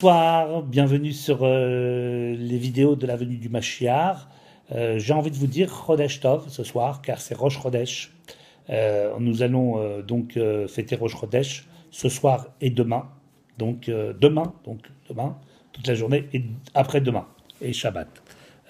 Bonsoir, bienvenue sur les vidéos de la venue du Mashiach. J'ai envie de vous dire Chodesh Tov ce soir, car c'est Rosh Chodesh. Nous allons donc fêter Rosh Chodesh ce soir et demain. Donc demain, toute la journée, et après-demain, et Shabbat.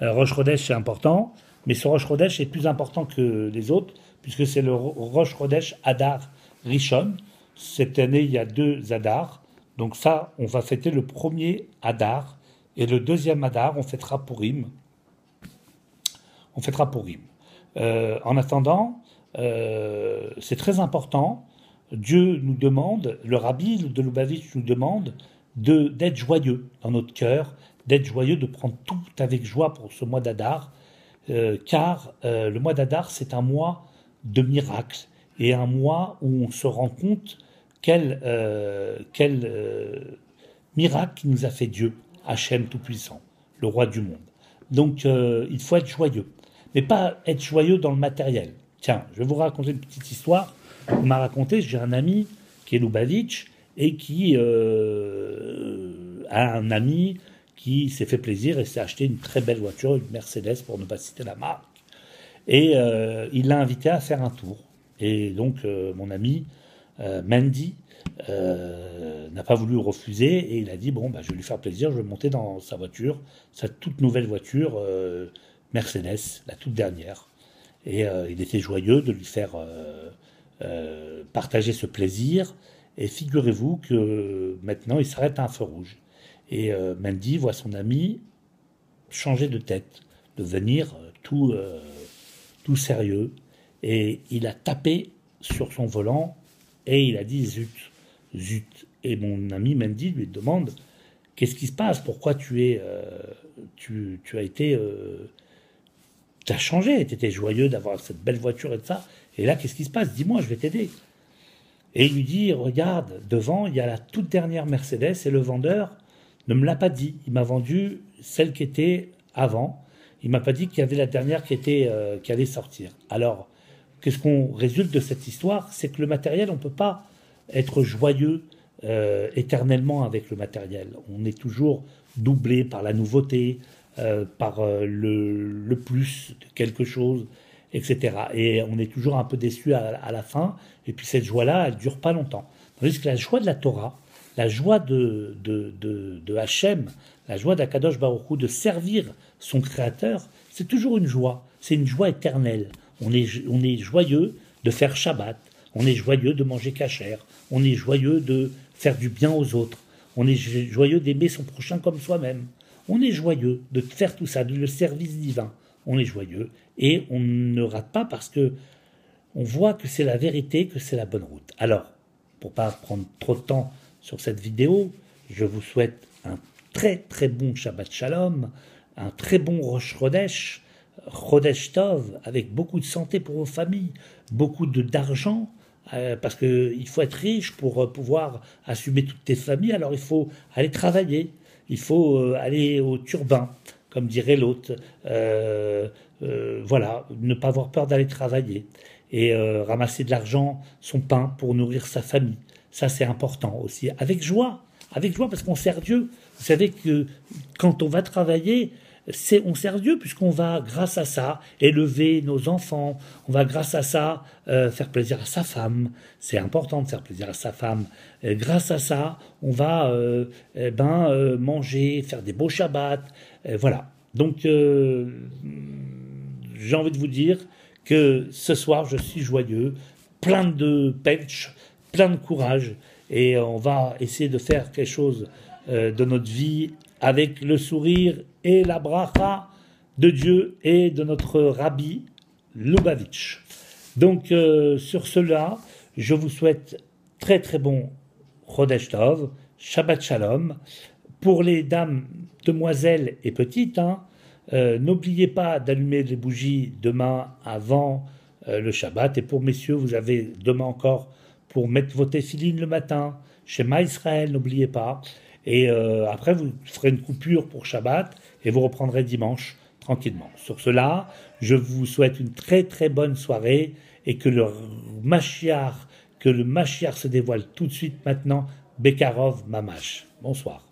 Rosh Chodesh, c'est important, mais ce Rosh Chodesh est plus important que les autres, puisque c'est le Rosh Chodesh Adar Rishon. Cette année, il y a 2 Adar. Donc ça, on va fêter le premier Adar, et le deuxième Adar, on fêtera Purim. En attendant, c'est très important. Dieu nous demande, le Rabbi de Lubavitch nous demande d'être joyeux dans notre cœur, d'être joyeux, de prendre tout avec joie pour ce mois d'Adar, car le mois d'Adar, c'est un mois de miracles, et un mois où on se rend compte quel miracle nous a fait Dieu, Hachem Tout-Puissant, le roi du monde. Donc il faut être joyeux, mais pas être joyeux dans le matériel. Tiens, je vais vous raconter une petite histoire. On m'a raconté, j'ai un ami qui est Lubavitch et qui a un ami qui s'est fait plaisir et s'est acheté une très belle voiture, une Mercedes pour ne pas citer la marque. Et il l'a invité à faire un tour. Et donc mon ami Mendy n'a pas voulu refuser et il a dit bon je vais lui faire plaisir, je vais monter dans sa voiture, sa toute nouvelle voiture Mercedes, la toute dernière, et il était joyeux de lui faire partager ce plaisir. Et figurez-vous que maintenant il s'arrête à un feu rouge et Mendy voit son ami changer de tête, devenir tout sérieux, et il a tapé sur son volant et il a dit zut. Et mon ami Mendy lui demande qu'est-ce qui se passe, pourquoi tu as changé, tu étais joyeux d'avoir cette belle voiture et de ça, et là qu'est-ce qui se passe, dis-moi, je vais t'aider. Et il lui dit regarde, devant il y a la toute dernière Mercedes et le vendeur ne me l'a pas dit, il m'a vendu celle qui était avant, il m'a pas dit qu'il y avait la dernière qui allait sortir. Alors qu'est-ce qu'on résulte de cette histoire, c'est que le matériel, on ne peut pas être joyeux éternellement avec le matériel. On est toujours doublé par la nouveauté, par le plus de quelque chose, etc. Et on est toujours un peu déçu à la fin. Et puis cette joie-là, elle ne dure pas longtemps. Tandis que la joie de la Torah, la joie de Hachem, la joie d'Akadosh Baruch Hu, de servir son Créateur, c'est toujours une joie. C'est une joie éternelle. On est joyeux de faire Shabbat. On est joyeux de manger cachère, on est joyeux de faire du bien aux autres, on est joyeux d'aimer son prochain comme soi-même, on est joyeux de faire tout ça, de le service divin, on est joyeux, et on ne rate pas parce que on voit que c'est la vérité, que c'est la bonne route. Alors, pour pas prendre trop de temps sur cette vidéo, je vous souhaite un très très bon Shabbat Shalom, un très bon Rosh Chodesh, Chodesh Tov, avec beaucoup de santé pour vos familles, beaucoup d'argent, parce qu'il faut être riche pour pouvoir assumer toutes tes familles. Alors il faut aller travailler, il faut aller au turbin, comme dirait l'autre. Voilà, ne pas avoir peur d'aller travailler et ramasser de l'argent, son pain pour nourrir sa famille. Ça c'est important aussi, avec joie parce qu'on sert Dieu. Vous savez que quand on va travailler, on sert Dieu puisqu'on va, grâce à ça, élever nos enfants. On va, grâce à ça, faire plaisir à sa femme. C'est important de faire plaisir à sa femme. Grâce à ça, on va manger, faire des beaux Shabbats. Voilà. Donc, j'ai envie de vous dire que ce soir, je suis joyeux, plein de pench, plein de courage. Et on va essayer de faire quelque chose de notre vie avec le sourire et la bracha de Dieu et de notre Rabbi Lubavitch. Donc sur cela, je vous souhaite très très bon Chodesh Tov, Shabbat Shalom. Pour les dames, demoiselles et petites, n'oubliez pas d'allumer les bougies demain avant le Shabbat. Et pour messieurs, vous avez demain encore pour mettre vos téphilines le matin. Shema Israël, n'oubliez pas. Et après, vous ferez une coupure pour Shabbat et vous reprendrez dimanche tranquillement. Sur cela, je vous souhaite une très très bonne soirée et que le Mashiach se dévoile tout de suite maintenant. Bekarov Mamash. Bonsoir.